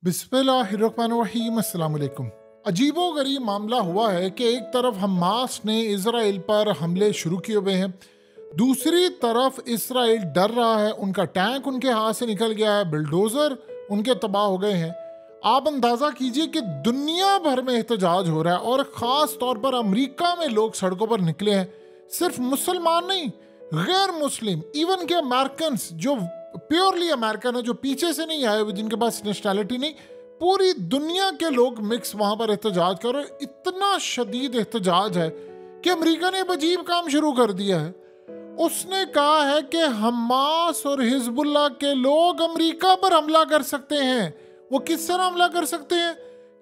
बिस्मिल्लाहिर्रहमानिर्रहीम अस्सलाम वालेकुम। अजीबोगरीब मामला हुआ है कि एक तरफ हमास ने इजराइल पर हमले शुरू किए हुए हैं, दूसरी तरफ इजराइल डर रहा है, उनका टैंक उनके हाथ से निकल गया है, बिल्डोजर उनके तबाह हो गए हैं। आप अंदाज़ा कीजिए कि दुनिया भर में एहतजाज हो रहा है और ख़ास तौर पर अमेरिका में लोग सड़कों पर निकले हैं। सिर्फ मुसलमान नहीं, गैर मुस्लिम, इवन के अमेरिकन जो प्योरली अमेरिकन है, जो पीछे से नहीं आए हुए, जिनके पास नेशनैलिटी नहीं, पूरी दुनिया के लोग मिक्स वहां पर एहतजाज कर रहे हैं। इतना शदीद एहतजाज है कि अमेरिका ने एक अजीब काम शुरू कर दिया है। उसने कहा है कि हमास और हिजबुल्लाह के लोग अमेरिका पर हमला कर सकते हैं। वो किस तरह हमला कर सकते हैं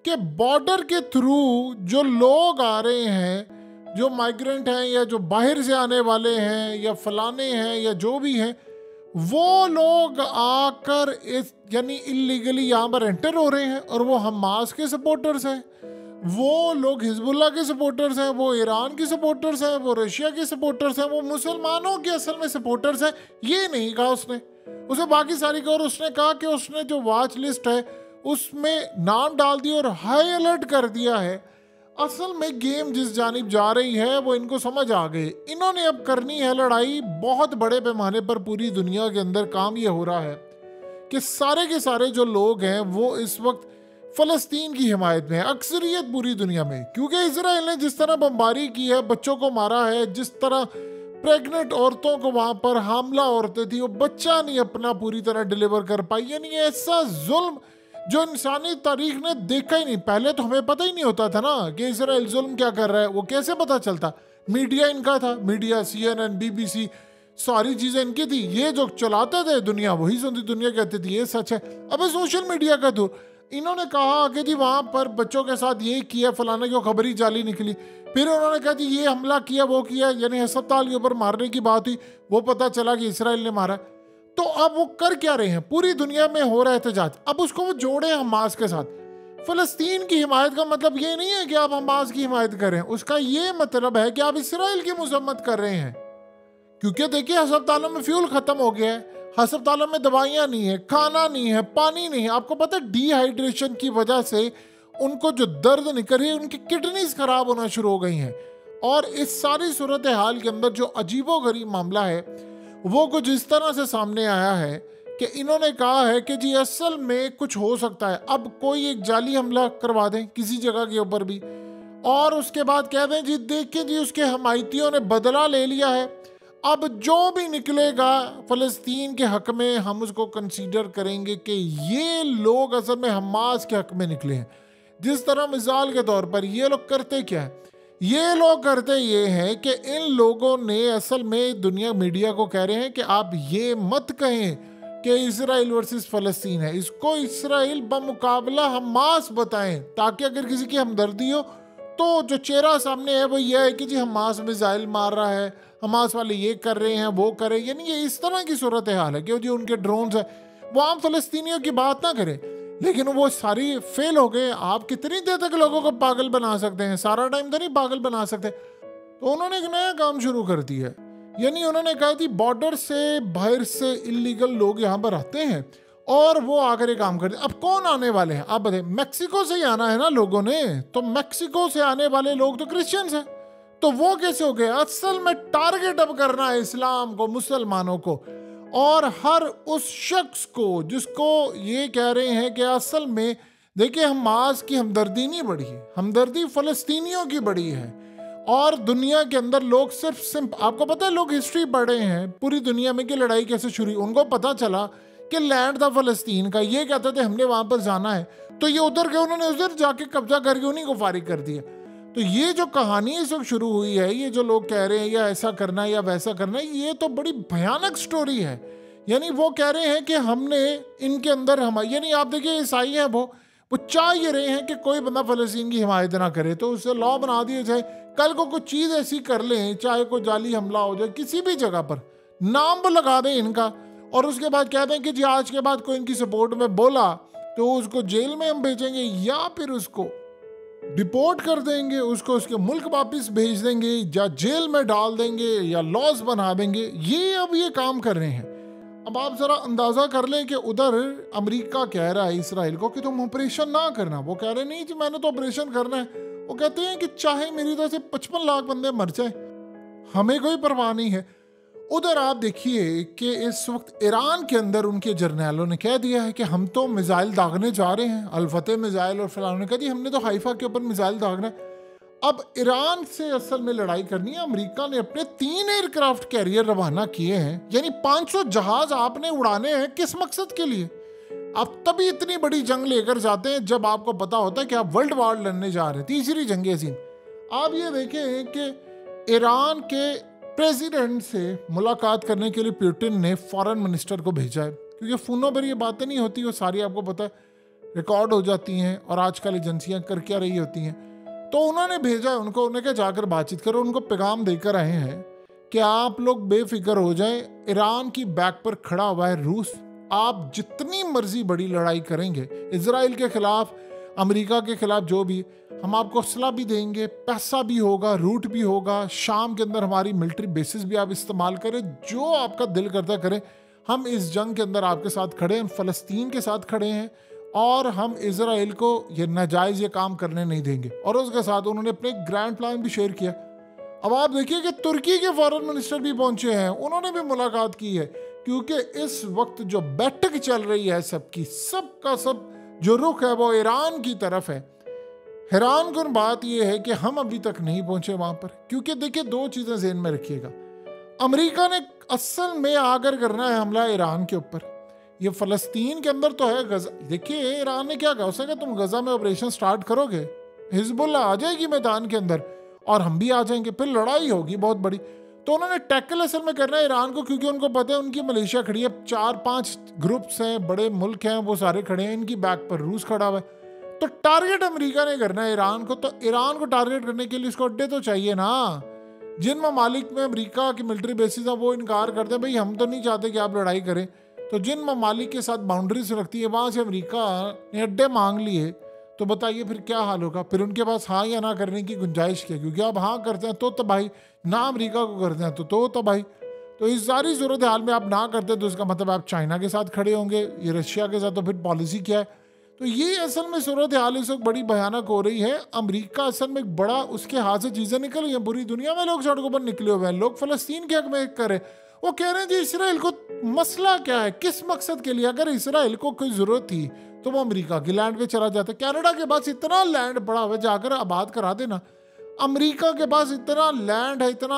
कि बॉर्डर के थ्रू जो लोग आ रहे हैं, जो माइग्रेंट हैं या जो बाहर से आने वाले हैं या फलाने हैं या जो भी हैं, वो लोग आकर इस यानी इलीगली यहाँ पर एंटर हो रहे हैं और वो हमास के सपोर्टर्स हैं, वो लोग हिजबुल्लाह के सपोर्टर्स हैं, वो ईरान के सपोर्टर्स हैं, वो रशिया के सपोर्टर्स हैं, वो मुसलमानों के असल में सपोर्टर्स हैं। ये नहीं कहा उसने बाकी सारी कहा। और उसने कहा कि उसने जो वॉच लिस्ट है उसमें नाम डाल दिया और हाई अलर्ट कर दिया है। असल में गेम जिस जानिब जा रही है वो इनको समझ आ गए। इन्होंने अब करनी है लड़ाई बहुत बड़े पैमाने पर। पूरी दुनिया के अंदर काम ये हो रहा है कि सारे के सारे जो लोग हैं वो इस वक्त फ़लस्तीन की हिमायत में है, अक्सरियत पूरी दुनिया में। क्योंकि इजराइल ने जिस तरह बमबारी की है, बच्चों को मारा है, जिस तरह प्रेग्नेंट औरतों को वहाँ पर हामला औरतें थी, वो बच्चा नहीं अपना पूरी तरह डिलीवर कर पाई। यानी ऐसा जुल्म जो इंसानी तारीख ने देखा ही नहीं। पहले तो हमें पता ही नहीं होता था ना कि इजराइल जुल्म क्या कर रहा है। वो कैसे पता चलता? मीडिया इनका था, मीडिया CNN BBC सारी चीज़ें इनकी थी। ये जो चलाते थे दुनिया वही सुनती, दुनिया कहती थी ये सच है। अब सोशल मीडिया का तो इन्होंने कहा कि जी वहाँ पर बच्चों के साथ ये किया, फलाना की खबर ही जाली निकली। फिर उन्होंने कहा जी ये हमला किया, वो किया, यानी अस्पताल के ऊपर मारने की बात हुई, वो पता चला कि इसराइल ने मारा। तो अब वो कर क्या रहे हैं? पूरी दुनिया में हो रहा है एहतजाज। अब उसको वो जोड़े हमास के साथ। फ़लस्तीन की हिमायत का मतलब ये नहीं है कि आप हमास की हिमायत करें, उसका ये मतलब है कि आप इसराइल की मजम्मत कर रहे हैं। क्योंकि देखिए अस्पतालों में फ्यूल खत्म हो गया है, अस्पतालों में दवाइयाँ नहीं है, खाना नहीं है, पानी नहीं है। आपको पता है डिहाइड्रेशन की वजह से उनको जो दर्द निकल रही है, उनकी किडनीज खराब होना शुरू हो गई हैं। और इस सारी सूरत हाल के अंदर जो अजीबोगरीब मामला है वो कुछ इस तरह से सामने आया है कि इन्होंने कहा है कि जी असल में कुछ हो सकता है। अब कोई एक जाली हमला करवा दें किसी जगह के ऊपर भी, और उसके बाद कह दें जी देखिए जी उसके हमायतियों ने बदला ले लिया है, अब जो भी निकलेगा फ़लस्तीन के हक में हम उसको कंसीडर करेंगे कि ये लोग असल में हमास के हक में निकले हैं। जिस तरह मिसाल के तौर पर ये लोग करते क्या है? ये लोग करते ये हैं कि इन लोगों ने असल में दुनिया मीडिया को कह रहे हैं कि आप ये मत कहें कि इसराइल वर्सेस फ़लस्तीन है, इसको इसराइल बमुकाबला हमास बताएं, ताकि अगर किसी की हमदर्दी हो तो जो चेहरा सामने है वो ये है कि जी हमास मिसाइल मार रहा है, हमास वाले ये कर रहे हैं, वो कर रहे हैं। यानी ये इस तरह की सूरत हाल है कि जो उनके ड्रोन्स है वो आम फ़लस्तीनियों की बात ना करें, लेकिन वो सारी फेल हो गए। आप कितनी देर तक लोगों को पागल बना सकते हैं? सारा टाइम तो नहीं पागल बना सकते। तो उन्होंने एक नया काम शुरू कर दिया है। यानी उन्होंने कहा कि बॉर्डर से बाहर से इलीगल लोग यहाँ पर आते हैं और वो आकर ये काम करते हैं। अब कौन आने वाले हैं आप बताइए? मैक्सिको से ही आना है ना लोगों ने, तो मैक्सिको से आने वाले लोग तो क्रिश्चियंस हैं, तो वो कैसे हो गए? असल में टारगेट अब करना है इस्लाम को, मुसलमानों को, और हर उस शख्स को जिसको ये कह रहे हैं कि असल में देखिए हमास की हमदर्दी नहीं बढ़ी है, हमदर्दी फ़लस्तीनियों की बढ़ी है। और दुनिया के अंदर लोग सिर्फ आपको पता है, लोग हिस्ट्री पढ़ रहे हैं पूरी दुनिया में कि लड़ाई कैसे शुरू हुई। उनको पता चला कि लैंड था फ़लस्तीन का, ये कहते थे हमने वहाँ पर जाना है, तो ये उधर गए, उन्होंने उधर जाके कब्जा करके उन्हीं को फारिग कर दिया। तो ये जो कहानी इस वक्त शुरू हुई है, ये जो लोग कह रहे हैं या ऐसा करना है या वैसा करना है, ये तो बड़ी भयानक स्टोरी है। यानी वो कह रहे हैं कि हमने इनके अंदर यानी आप देखिए ईसाई हैं, वो चाह ये रहे हैं कि कोई बंदा फ़लस्तीन की हिमायत ना करे, तो उससे लॉ बना दिया जाए। कल को कुछ चीज़ ऐसी कर लें, चाहे कोई जाली हमला हो जाए किसी भी जगह पर, नाम वो लगा दें इनका, और उसके बाद कह दें कि जी आज के बाद कोई इनकी सपोर्ट में बोला तो उसको जेल में हम भेजेंगे या फिर उसको डिपोर्ट कर देंगे, उसको उसके मुल्क वापस भेज देंगे या जेल में डाल देंगे या लॉस बना देंगे। ये अब ये काम कर रहे हैं। अब आप जरा अंदाजा कर लें कि उधर अमेरिका कह रहा है इसराइल को कि तुम ऑपरेशन ना करना। वो कह रहे नहीं जी मैंने तो ऑपरेशन करना है। वो कहते हैं कि चाहे मेरी तरह से 55 लाख बंदे मर जाए, हमें कोई परवाह नहीं है। उधर आप देखिए कि इस वक्त ईरान के अंदर उनके जर्नैलों ने कह दिया है कि हम तो मिसाइल दागने जा रहे हैं, अल-फतेह मिसाइल और फिलहाल ने कहा जी हमने तो हाइफा के ऊपर मिसाइल दागना है। अब ईरान से असल में लड़ाई करनी है। अमेरिका ने अपने 3 एयरक्राफ्ट कैरियर रवाना किए हैं, यानी 500 जहाज आपने उड़ाने हैं। किस मकसद के लिए? आप तभी इतनी बड़ी जंग लेकर जाते हैं जब आपको पता होता है कि आप वर्ल्ड वॉर लड़ने जा रहे हैं, तीसरी जंग अज़ीम। आप ये देखें कि ईरान के प्रेसिडेंट से मुलाकात करने के लिए पुतिन ने फॉरेन मिनिस्टर को भेजा है, क्योंकि फोनों पर ये बातें नहीं होती, वो सारी आपको पता है रिकॉर्ड हो जाती हैं और आजकल एजेंसियां कर क्या रही होती हैं। तो उन्होंने भेजा है उनको, उन्हें क्या जाकर बातचीत करो। उनको पैगाम देकर आए हैं कि आप लोग बेफिक्र हो जाएं, ईरान की बैक पर खड़ा हुआ है रूस। आप जितनी मर्जी बड़ी लड़ाई करेंगे इजराइल के खिलाफ, अमेरिका के खिलाफ, जो भी, हम आपको असला भी देंगे, पैसा भी होगा, रूट भी होगा, शाम के अंदर हमारी मिलिट्री बेसिस भी आप इस्तेमाल करें, जो आपका दिल करता करें। हम इस जंग के अंदर आपके साथ खड़े हैं, फ़लस्तीन के साथ खड़े हैं और हम इजराइल को ये नाजायज़ ये काम करने नहीं देंगे। और उसके साथ उन्होंने अपने ग्रैंड प्लान भी शेयर किया। अब आप देखिए कि तुर्की के फॉरेन मिनिस्टर भी पहुंचे हैं, उन्होंने भी मुलाकात की है, क्योंकि इस वक्त जो बैठक चल रही है सबकी, सबका सब जो रुख है वो ईरान की तरफ है। हैरानकुन बात यह है कि हम अभी तक नहीं पहुंचे वहां पर, क्योंकि देखिए 2 चीजें ज़हन में रखिएगा। अमेरिका ने असल में आकर करना है हमला ईरान के ऊपर। ये फ़लस्तीन के अंदर तो है गजा। देखिए ईरान ने क्या कहा, उसने कहा तुम गजा में ऑपरेशन स्टार्ट करोगे, हिजबुल्लाह आ जाएगी मैदान के अंदर और हम भी आ जाएंगे, फिर लड़ाई होगी बहुत बड़ी। तो उन्होंने टैकल असल में करना है ईरान को, क्योंकि उनको पता है उनकी मलेशिया खड़ी है, 4-5 ग्रुप्स हैं, बड़े मुल्क हैं, वो सारे खड़े हैं, इनकी बैक पर रूस खड़ा हुआ है। तो टारगेट अमेरिका ने करना है ईरान को। तो ईरान को टारगेट करने के लिए इसको अड्डे तो चाहिए ना। जिन ममालिक में अमेरिका की मिलिट्री बेसिस है वो इनकार करते हैं, भाई हम तो नहीं चाहते कि आप लड़ाई करें। तो जिन ममालिक के साथ बाउंड्रीज रखती है वहाँ से अमेरिका ने अड्डे मांग लिए, तो बताइए फिर क्या हाल होगा। फिर उनके पास हाँ या ना करने की गुंजाइश क्या, क्योंकि आप हाँ करते हैं तो तबाही, ना अमेरिका को करते हैं तो तबाही। तो इस सारी सूरत हाल में आप ना करते हैं तो इसका मतलब आप चाइना के साथ खड़े होंगे, ये रशिया के साथ, तो फिर पॉलिसी क्या है। तो ये असल में सूरत हाल इस वक्त बड़ी भयानक हो रही है। अमेरिका असल में एक बड़ा उसके हाथ से चीज़ें निकल रही हैं, पूरी दुनिया में लोग सड़कों पर निकले हुए हैं, लोग फ़लस्तीन के हक में करे। वो कह रहे हैं जी इसराइल को मसला क्या है, किस मकसद के लिए। अगर इसराइल को कोई ज़रूरत थी तो वो अमेरिका की लैंड पे चला जाता। कनाडा के पास इतना लैंड पड़ा हुआ है, जाकर आबाद करा देना। अमेरिका के पास इतना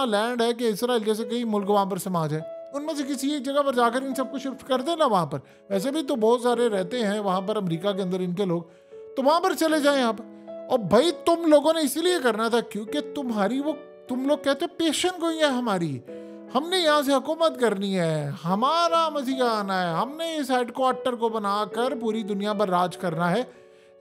लैंड है कि इसराइल जैसे कई मुल्क वहाँ पर समा जाए, उनमें से किसी एक जगह पर जाकर इन सबको शिफ्ट कर देना वहाँ पर। वैसे भी तो बहुत सारे रहते हैं वहाँ पर अमेरिका के अंदर इनके लोग, तो वहाँ पर चले जाएं आप। और भाई तुम लोगों ने इसीलिए करना था क्योंकि तुम्हारी वो, तुम लोग कहते पेशन को है हमारी, हमने यहाँ से हुकूमत करनी है, हमारा मसीहा आना है, हमने इस हेडक्वार्टर को बनाकर पूरी दुनिया पर राज करना है।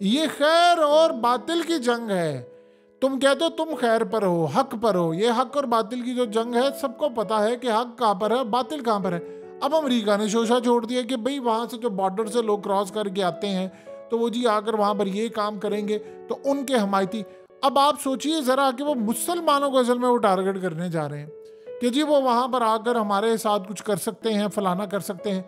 ये खैर और बातिल की जंग है। तुम कहते हो तुम खैर पर हो, हक पर हो। ये हक और बातिल की जो जंग है, सबको पता है कि हक कहाँ पर है, बातिल कहाँ पर है। अब अमेरिका ने शोशा छोड़ दिया कि भाई वहाँ से जो बॉर्डर से लोग क्रॉस करके आते हैं तो वो जी आकर वहाँ पर ये काम करेंगे तो उनके हमायती। अब आप सोचिए ज़रा कि वो मुसलमानों को असल में वो टारगेट करने जा रहे हैं कि जी वो वहाँ पर आकर हमारे साथ कुछ कर सकते हैं, फलाना कर सकते हैं।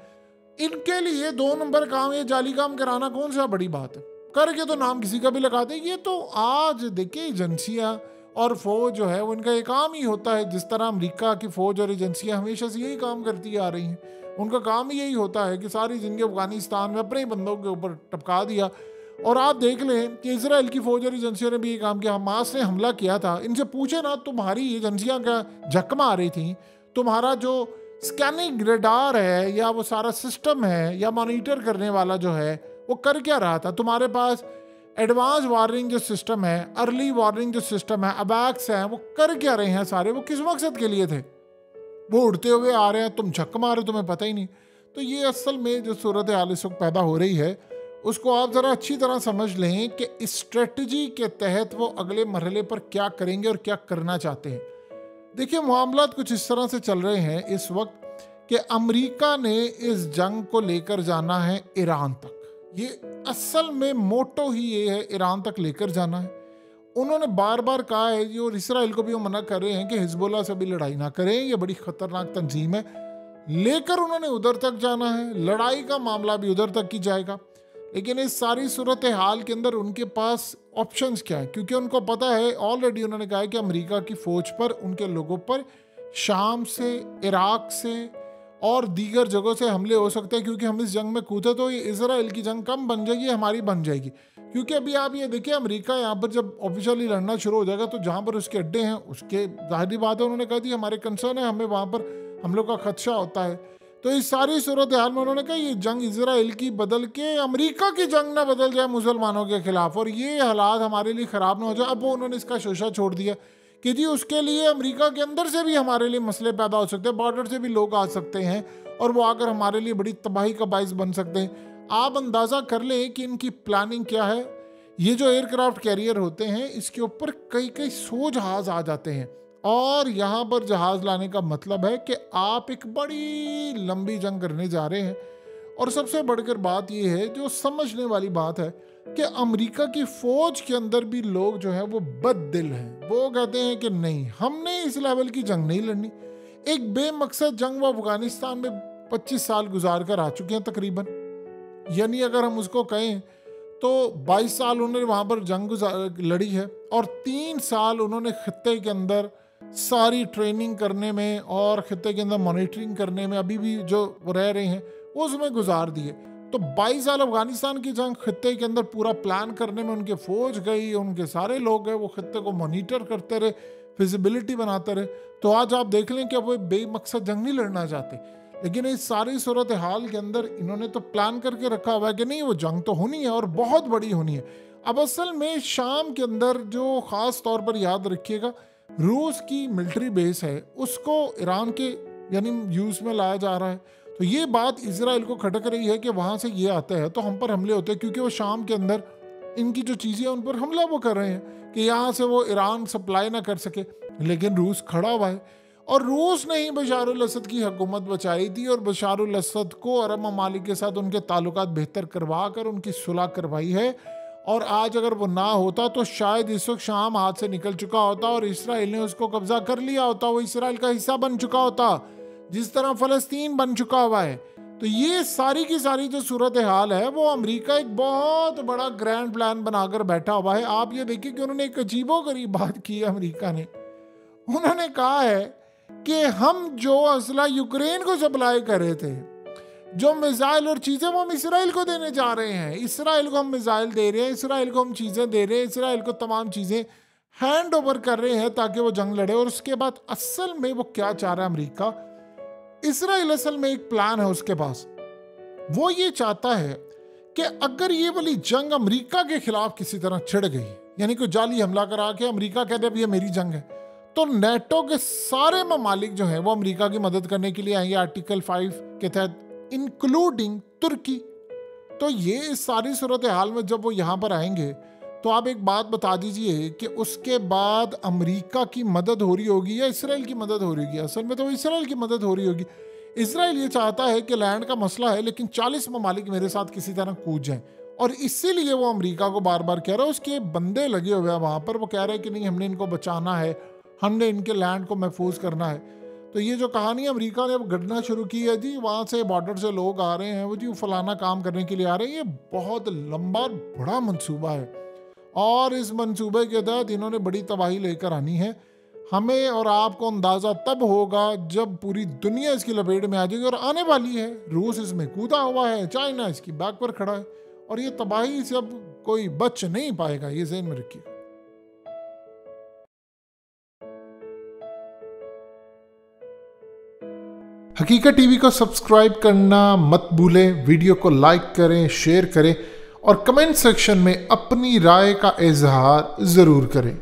इनके लिए 2 नंबर काम, ये जाली काम कराना कौन सा बड़ी बात है। करके तो नाम किसी का भी लगाते। ये तो आज देखिए एजेंसियां और फौज जो है वो इनका एक काम ही होता है। जिस तरह अमेरिका की फौज और एजेंसियां हमेशा से यही काम करती आ रही हैं, उनका काम ही यही होता है कि सारी जिंदगी अफगानिस्तान में अपने ही बंदों के ऊपर टपका दिया। और आप देख लें कि इसराइल की फौज और एजेंसियों ने भी ये काम किया। हमास ने हमला किया था, इनसे पूछे ना तुम्हारी एजेंसियां क्या झक मार रही थी, तुम्हारा जो स्कैनिंग रेडार है या वो सारा सिस्टम है या मॉनिटर करने वाला जो है वो कर क्या रहा था। तुम्हारे पास एडवांस वार्निंग जो सिस्टम है, अर्ली वार्निंग जो सिस्टम है, अबैक्स हैं, वो कर क्या रहे हैं सारे, वो किस मकसद के लिए थे। वो उड़ते हुए आ रहे हैं, तुम झक मारे, तुम्हें पता ही नहीं। तो ये असल में जो सूरत हाल इस वक्त पैदा हो रही है उसको आप ज़रा अच्छी तरह समझ लें कि इस स्ट्रेटजी के तहत वो अगले मरहले पर क्या करेंगे और क्या करना चाहते हैं। देखिए मामलात कुछ इस तरह से चल रहे हैं इस वक्त कि अमेरिका ने इस जंग को लेकर जाना है ईरान तक। ये असल में मोटो ही ये है, ईरान तक लेकर जाना है। उन्होंने बार बार कहा है, और इसराइल को भी वो मना कर रहे हैं कि हिजबुल्लाह से भी लड़ाई ना करें, ये बड़ी ख़तरनाक तंजीम है। लेकर उन्होंने उधर तक जाना है, लड़ाई का मामला भी उधर तक की जाएगा। लेकिन इस सारी सूरत हाल के अंदर उनके पास ऑप्शंस क्या है, क्योंकि उनको पता है ऑलरेडी, उन्होंने कहा है कि अमेरिका की फौज पर, उनके लोगों पर शाम से, इराक से और दीगर जगहों से हमले हो सकते हैं। क्योंकि हम इस जंग में कूदे तो ये इजराइल की जंग कम बन जाएगी, हमारी बन जाएगी। क्योंकि अभी आप ये देखिए, अमेरिका यहाँ पर जब ऑफिशियली लड़ना शुरू हो जाएगा तो जहाँ पर उसके अड्डे हैं, उसके जाहिर बात है उन्होंने कहा दी हमारे कंसर्न है, हमें वहाँ पर हमलों का खदशा होता है। तो इस सारी सूरत हाल में उन्होंने कहा ये जंग इजराइल की बदल के अमेरिका की जंग ना बदल जाए मुसलमानों के खिलाफ, और ये हालात हमारे लिए ख़राब ना हो जाए। अब वो उन्होंने इसका शोशा छोड़ दिया कि जी उसके लिए अमेरिका के अंदर से भी हमारे लिए मसले पैदा हो सकते हैं, बॉर्डर से भी लोग आ सकते हैं और वो आकर हमारे लिए बड़ी तबाही का बाइस बन सकते हैं। आप अंदाज़ा कर लें कि इनकी प्लानिंग क्या है। ये जो एयरक्राफ्ट कैरियर होते हैं इसके ऊपर कई कई 100 जहाज़ आ जाते हैं, और यहाँ पर जहाज़ लाने का मतलब है कि आप एक बड़ी लंबी जंग करने जा रहे हैं। और सबसे बढ़कर बात यह है, जो समझने वाली बात है, कि अमेरिका की फ़ौज के अंदर भी लोग जो है वो बददिल हैं। वो कहते हैं कि नहीं, हमने इस लेवल की जंग नहीं लड़नी। एक बेमकसद जंग वो अफगानिस्तान में 25 साल गुजार कर आ चुके हैं तकरीबन। यानी अगर हम उसको कहें तो 22 साल उन्होंने वहाँ पर जंग लड़ी है, और 3 साल उन्होंने खित्ते के अंदर सारी ट्रेनिंग करने में और खित्ते के अंदर मॉनिटरिंग करने में, अभी भी जो रह रहे हैं वो उसमें गुजार दिए। तो 22 साल अफगानिस्तान की जंग खित्ते के अंदर पूरा प्लान करने में उनके फौज गई, उनके सारे लोग गए, वो खित्ते को मॉनिटर करते रहे, फिजिबिलिटी बनाते रहे। तो आज आप देख लें कि वो बेमकसद जंग नहीं लड़ना चाहते, लेकिन इस सारी सूरत हाल के अंदर इन्होंने तो प्लान करके रखा हुआ है कि नहीं वो जंग तो होनी है और बहुत बड़ी होनी है। अब असल में शाम के अंदर जो ख़ास तौर पर याद रखिएगा, रूस की मिलिट्री बेस है, उसको ईरान के यानी यूज़ में लाया जा रहा है। तो ये बात इजराइल को खटक रही है कि वहाँ से ये आता है तो हम पर हमले होते हैं, क्योंकि वो शाम के अंदर इनकी जो चीज़ें हैं उन पर हमला वो कर रहे हैं कि यहाँ से वो ईरान सप्लाई ना कर सके। लेकिन रूस खड़ा हुआ है, और रूस ने ही बशार अल असद की हुकूमत बचाई थी, और बशार अल असद को अरब ममालिक के साथ उनके ताल्लुकात बेहतर करवा कर उनकी सुलह करवाई है। और आज अगर वो ना होता तो शायद इस वक्त शाम हाथ से निकल चुका होता और इसराइल ने उसको कब्जा कर लिया होता, वो इसराइल का हिस्सा बन चुका होता, जिस तरह फ़लस्तीन बन चुका हुआ है। तो ये सारी की सारी जो सूरत हाल है, वो अमेरिका एक बहुत बड़ा ग्रैंड प्लान बनाकर बैठा हुआ है। आप ये देखिए कि उन्होंने एक अजीबोगरीब बात की है अमेरिका ने। उन्होंने कहा है कि हम जो असला यूक्रेन को सप्लाई कर रहे थे, जो मिसाइल और चीज़ें, वो हम इसराइल को देने जा रहे हैं। इसराइल को हम मिसाइल दे रहे हैं, इसराइल को हम चीज़ें दे रहे हैं, इसराइल को तमाम चीज़ें हैंड ओवर कर रहे हैं ताकि वो जंग लड़े। और उसके बाद असल में वो क्या चाह रहा है अमेरिका, इसराइल असल में एक प्लान है उसके पास। वो ये चाहता है कि अगर ये वाली जंग अमेरिका के खिलाफ किसी तरह छिड़ गई, यानी कोई जाली हमला करा के अमेरिका कह दे अब ये मेरी जंग है, तो नेटो के सारे ममालिक जो हैं वो अमेरिका की मदद करने के लिए आएंगे, आर्टिकल 5 के तहत, इंक्लूडिंग तुर्की। तो ये इस सारी सूरत हाल में जब वो यहाँ पर आएंगे तो आप एक बात बता दीजिए कि उसके बाद अमेरिका की मदद हो रही होगी या इसराइल की मदद हो रही होगी। असल में तो इसराइल की मदद हो रही होगी। इसराइल ये चाहता है कि लैंड का मसला है, लेकिन 40 ममालिक मेरे साथ किसी तरह कूद जाएं, और इसीलिए वो अमेरिका को बार बार कह रहा है, उसके बंदे लगे हुए हैं वहाँ पर, वो कह रहे हैं कि नहीं हमने इनको बचाना है, हमने इनके लैंड को महफूज करना है। तो ये जो कहानी अमेरिका ने अब गढ़ना शुरू की है जी, वहाँ से बॉर्डर से लोग आ रहे हैं, वो जी फलाना काम करने के लिए आ रहे हैं, ये बहुत लंबा और बड़ा मंसूबा है, और इस मंसूबे के तहत इन्होंने बड़ी तबाही लेकर आनी है। हमें और आपको अंदाज़ा तब होगा जब पूरी दुनिया इसकी लपेट में आ जाएगी, और आने वाली है। रूस इसमें कूदा हुआ है, चाइना इसकी बैक पर खड़ा है, और ये तबाही से अब कोई बच नहीं पाएगा, ये ज़हन में रखिए। हकीकत टीवी को सब्सक्राइब करना मत भूलें, वीडियो को लाइक करें, शेयर करें, और कमेंट सेक्शन में अपनी राय का इजहार ज़रूर करें।